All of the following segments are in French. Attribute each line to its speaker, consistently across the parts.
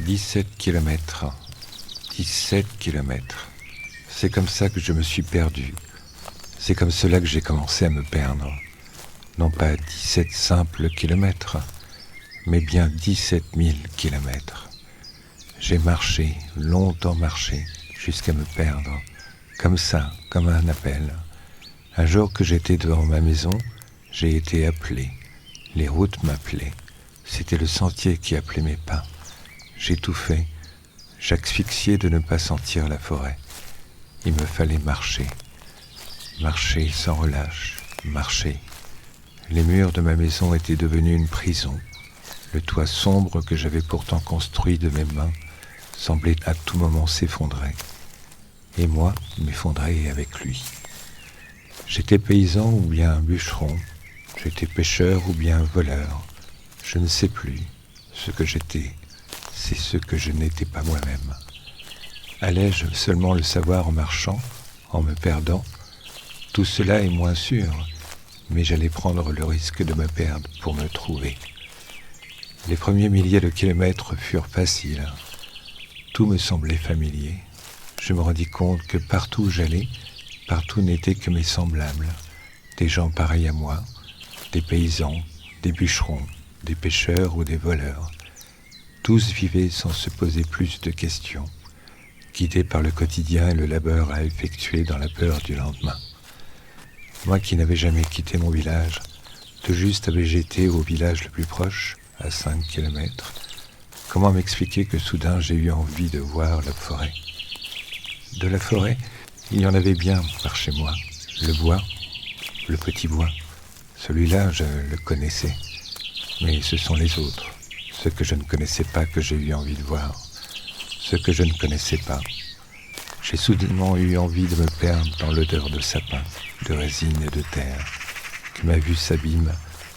Speaker 1: 17 kilomètres. 17 kilomètres. C'est comme ça que je me suis perdu. C'est comme cela que j'ai commencé à me perdre. Non pas 17 simples kilomètres, mais bien 17 000 kilomètres. J'ai marché, longtemps marché, jusqu'à me perdre. Comme ça, comme un appel. Un jour que j'étais devant ma maison, j'ai été appelé. Les routes m'appelaient. C'était le sentier qui appelait mes pas. J'étouffais. J'asphyxiais de ne pas sentir la forêt. Il me fallait marcher. Marcher sans relâche. Marcher. Les murs de ma maison étaient devenus une prison. Le toit sombre que j'avais pourtant construit de mes mains semblait à tout moment s'effondrer. Et moi, m'effondrer avec lui. J'étais paysan ou bien bûcheron. J'étais pêcheur ou bien voleur. Je ne sais plus. Ce que j'étais, c'est ce que je n'étais pas moi-même. Allais-je seulement le savoir en marchant, en me perdant? Tout cela est moins sûr, mais j'allais prendre le risque de me perdre pour me trouver. Les premiers milliers de kilomètres furent faciles. Tout me semblait familier. Je me rendis compte que partout où j'allais, partout n'étaient que mes semblables, des gens pareils à moi, des paysans, des bûcherons, des pêcheurs ou des voleurs. Tous vivaient sans se poser plus de questions, guidés par le quotidien et le labeur à effectuer dans la peur du lendemain. Moi qui n'avais jamais quitté mon village, tout juste avais-je été au village le plus proche, à 5 kilomètres, comment m'expliquer que soudain j'ai eu envie de voir la forêt? De la forêt, il y en avait bien par chez moi. Le bois, le petit bois, celui-là je le connaissais. Mais ce sont les autres, ceux que je ne connaissais pas que j'ai eu envie de voir, ceux que je ne connaissais pas. J'ai soudainement eu envie de me perdre dans l'odeur de sapin, de résine et de terre, que ma vue s'abîme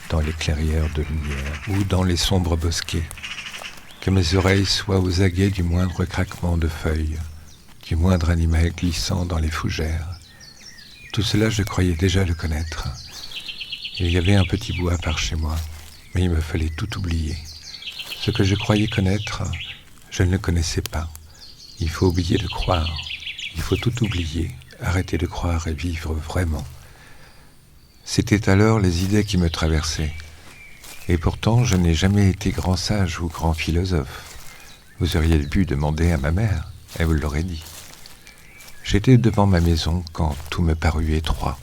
Speaker 1: dans les clairières de lumière ou dans les sombres bosquets, que mes oreilles soient aux aguets du moindre craquement de feuilles, du moindre animal glissant dans les fougères. Tout cela, je croyais déjà le connaître. Il y avait un petit bois par chez moi, mais il me fallait tout oublier. Ce que je croyais connaître, je ne le connaissais pas. Il faut oublier de croire. Il faut tout oublier, arrêter de croire et vivre vraiment. C'étaient alors les idées qui me traversaient. Et pourtant, je n'ai jamais été grand sage ou grand philosophe. Vous auriez pu demander à ma mère, elle vous l'aurait dit. J'étais devant ma maison quand tout me parut étroit.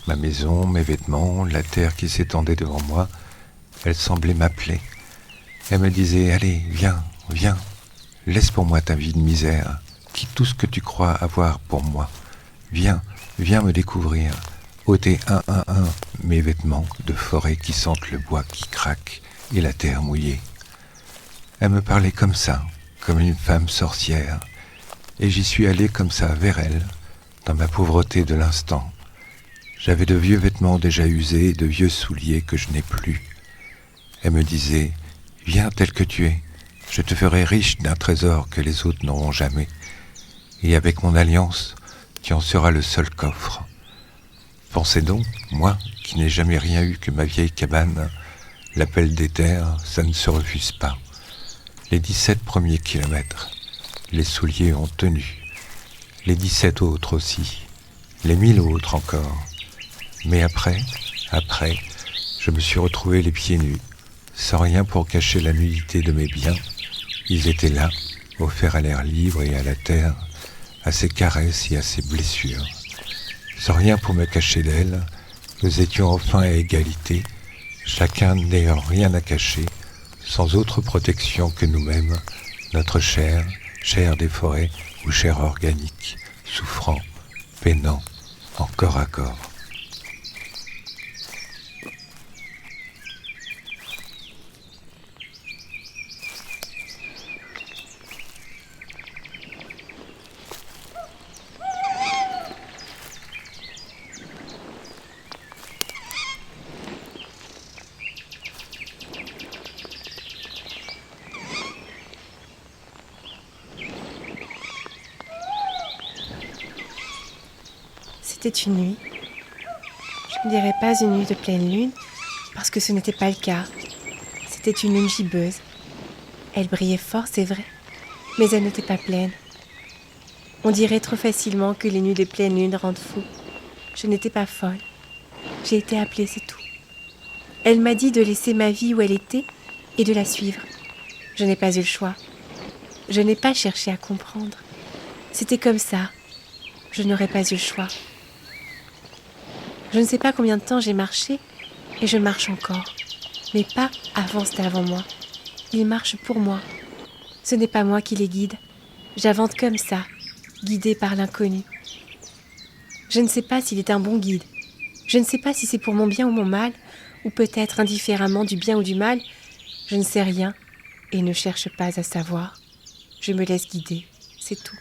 Speaker 1: Ma maison, mes vêtements, la terre qui s'étendait devant moi, elle semblait m'appeler. Elle me disait « Allez, viens, viens, laisse pour moi ta vie de misère, quitte tout ce que tu crois avoir pour moi. Viens, viens me découvrir, ôter un mes vêtements de forêt qui sentent le bois qui craque et la terre mouillée. » Elle me parlait comme ça, comme une femme sorcière, et j'y suis allé comme ça vers elle, dans ma pauvreté de l'instant. J'avais de vieux vêtements déjà usés et de vieux souliers que je n'ai plus. Elle me disait « Viens tel que tu es, je te ferai riche d'un trésor que les autres n'auront jamais. Et avec mon alliance, tu en seras le seul coffre. » Pensez donc, moi, qui n'ai jamais rien eu que ma vieille cabane, l'appel des terres, ça ne se refuse pas. Les 17 premiers kilomètres, les souliers ont tenu. Les 17 autres aussi. Les 1000 autres encore. Mais après, je me suis retrouvé les pieds nus, sans rien pour cacher la nudité de mes biens. Ils étaient là, offerts à l'air libre et à la terre, à ses caresses et à ses blessures. Sans rien pour me cacher d'elle, nous étions enfin à égalité, chacun n'ayant rien à cacher, sans autre protection que nous-mêmes, notre chair, chair des forêts ou chair organique, souffrant, peinant, en corps à corps.
Speaker 2: C'était une nuit. Je ne dirais pas une nuit de pleine lune, parce que ce n'était pas le cas. C'était une lune gibbeuse. Elle brillait fort, c'est vrai, mais elle n'était pas pleine. On dirait trop facilement que les nuits de pleine lune rendent fou. Je n'étais pas folle. J'ai été appelée, c'est tout. Elle m'a dit de laisser ma vie où elle était et de la suivre. Je n'ai pas eu le choix. Je n'ai pas cherché à comprendre. C'était comme ça. Je n'aurais pas eu le choix. Je ne sais pas combien de temps j'ai marché et je marche encore. Mes pas avancent avant moi. Ils marchent pour moi. Ce n'est pas moi qui les guide. J'avance comme ça, guidée par l'inconnu. Je ne sais pas s'il est un bon guide. Je ne sais pas si c'est pour mon bien ou mon mal, ou peut-être indifféremment du bien ou du mal. Je ne sais rien et ne cherche pas à savoir. Je me laisse guider, c'est tout.